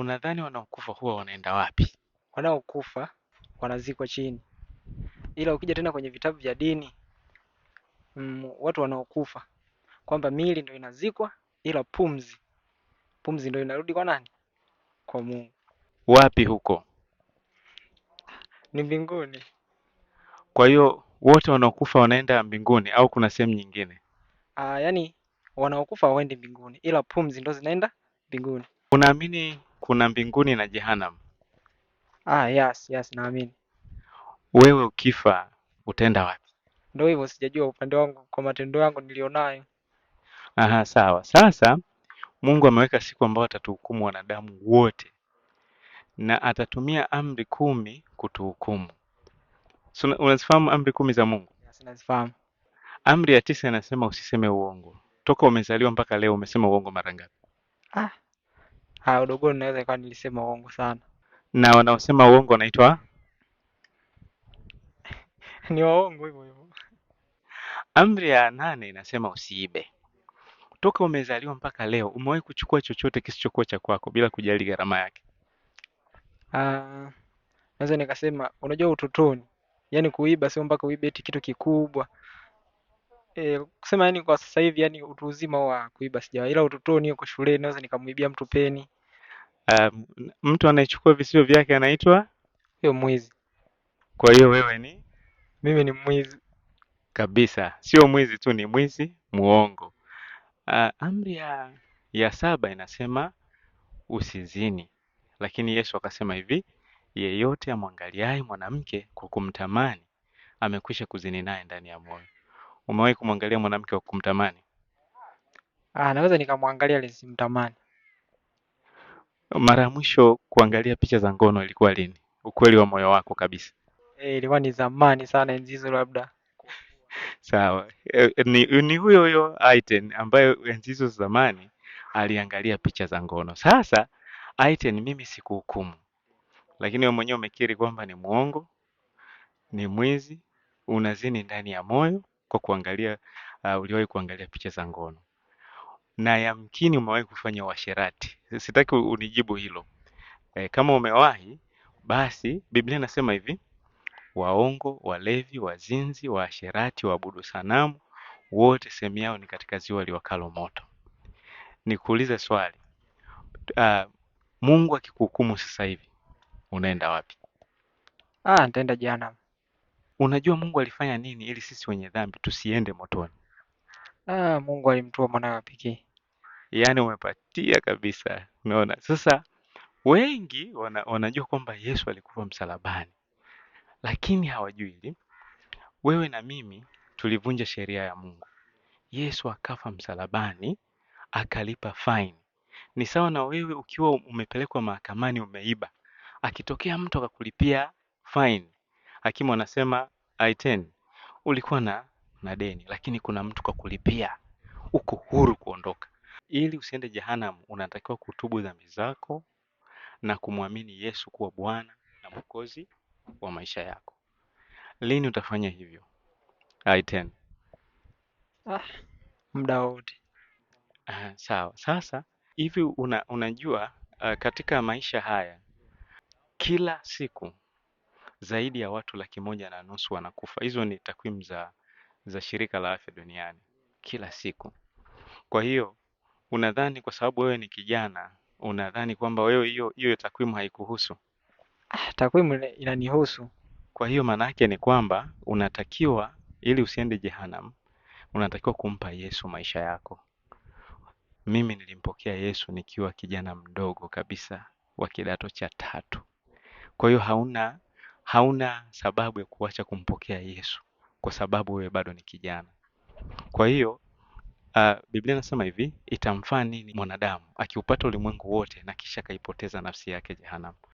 Unadhani wanaokufa huwa wanaenda wapi? Wanaokufa wanazikwa chini, ila ukija tena kwenye vitabu vya dini watu wanaokufa kwamba miili ndio inazikwa, ila pumzi ndio inarudi kwa nani? Kwa Mungu. Wapi huko? Ni mbinguni. Kwa hiyo wote wanaokufa wanaenda mbinguni au kuna sehemu nyingine? Yani wanaokufa hawaendi mbinguni, ila pumzi ndio zinaenda mbinguni. Unaamini kuna mbinguni na jehanamu? Yes, naamini. Wewe ukifa utaenda wapi? Ndio hivyo, sijajua upande wangu kwa matendo yangu nilionayo. Aha, sawa. Sasa Mungu ameweka siku ambayo atatuhukumu wanadamu wote na atatumia amri 10 kutuhukumu. So, unazifahamu amri 10 za Mungu? Yes, nazifahamu. Amri ya 9 inasema usiseme uongo. Toka umezaliwa mpaka leo umesema uongo mara ngapi? Udogoni naweza ikawa nilisema uongo sana. Na wanaosema uongo wanaitwa Ni waongo hivyo hivyo. Amri ya 8 inasema usiibe. Toka umezaliwa mpaka leo umewahi kuchukua chochote kisichokuwa cha kwako bila kujali gharama yake? Naweza nikasema, unajua utotoni, yani kuiba sio mpaka uibe eti kitu kikubwa. Kusema yani kwa sasa hivi yani utu uzima wa kuiba sijawahi, ila utotoni huko shuleni naweza nikamuibia mtu peni. Mtu anayechukua visivyo vyake anaitwa Hiyo mwizi. Kwa hiyo wewe ni? Mimi ni mwizi Kabisa. Sio mwizi tu, ni mwizi muongo. Amri ya 7 inasema usizini, lakini Yesu akasema hivi, yeyote amwangaliaye mwanamke kwa kumtamani amekwisha kuzini naye ndani ya moyo. Umewahi kumwangalia mwanamke kwa kumtamani? naweza nikamwangalia nisimtamani. Mara ya mwisho kuangalia picha za ngono ilikuwa lini? Ukweli wa moyo wako kabisa. Ilikuwa ni zamani sana, enzi hizo labda. Sawa. Ni huyo huyo Aiten ambaye enzi hizo zamani aliangalia picha za ngono. Sasa Aiten, mimi sikuhukumu, lakini wewe mwenyewe umekiri kwamba ni muongo, ni mwizi, unazini ndani ya moyo kwa kuangalia uliwahi kuangalia picha za ngono, na yamkini umewahi kufanya uasherati. Sitaki unijibu hilo. Kama umewahi, basi Biblia inasema hivi, waongo, walevi, wazinzi, waasherati, waabudu sanamu, wote sehemu yao ni katika ziwa liwakalo moto. Nikuulize swali, Mungu akikuhukumu sasa hivi unaenda wapi? Nitaenda jehanamu. Unajua Mungu alifanya nini ili sisi wenye dhambi tusiende motoni? Mungu alimtoa mwanawe wa pekee. Yaani umepatia kabisa. Umeona? Sasa wengi wanajua kwamba Yesu alikufa msalabani, lakini hawajui hili. Wewe na mimi tulivunja sheria ya Mungu. Yesu akafa msalabani, akalipa fine. Ni sawa na wewe ukiwa umepelekwa mahakamani umeiba, akitokea mtu akakulipia fine, hakimu anasema I10, ulikuwa na deni, lakini kuna mtu kakulipia, uko huru kuondoka. Ili usiende jehanamu, unatakiwa kutubu dhambi zako na kumwamini Yesu kuwa Bwana na Mwokozi wa maisha yako. Lini utafanya hivyo? I10. Muda wote. Sawa. Sasa hivi unajua katika maisha haya kila siku zaidi ya watu 1.5 wanakufa. Hizo ni takwimu za Shirika la Afya Duniani, kila siku. Kwa hiyo unadhani kwa sababu wewe ni kijana, unadhani kwamba wewe hiyo takwimu haikuhusu? Takwimu inanihusu. Kwa hiyo maana yake ni kwamba unatakiwa, ili usiende jehanamu, unatakiwa kumpa Yesu maisha yako. Mimi nilimpokea Yesu nikiwa kijana mdogo kabisa wa kidato cha 3. Kwa hiyo hauna sababu ya kuacha kumpokea Yesu kwa sababu wewe bado ni kijana. Kwa hiyo Biblia inasema hivi, itamfaa nini mwanadamu akiupata ulimwengu wote na kisha kaipoteza nafsi yake jehanamu?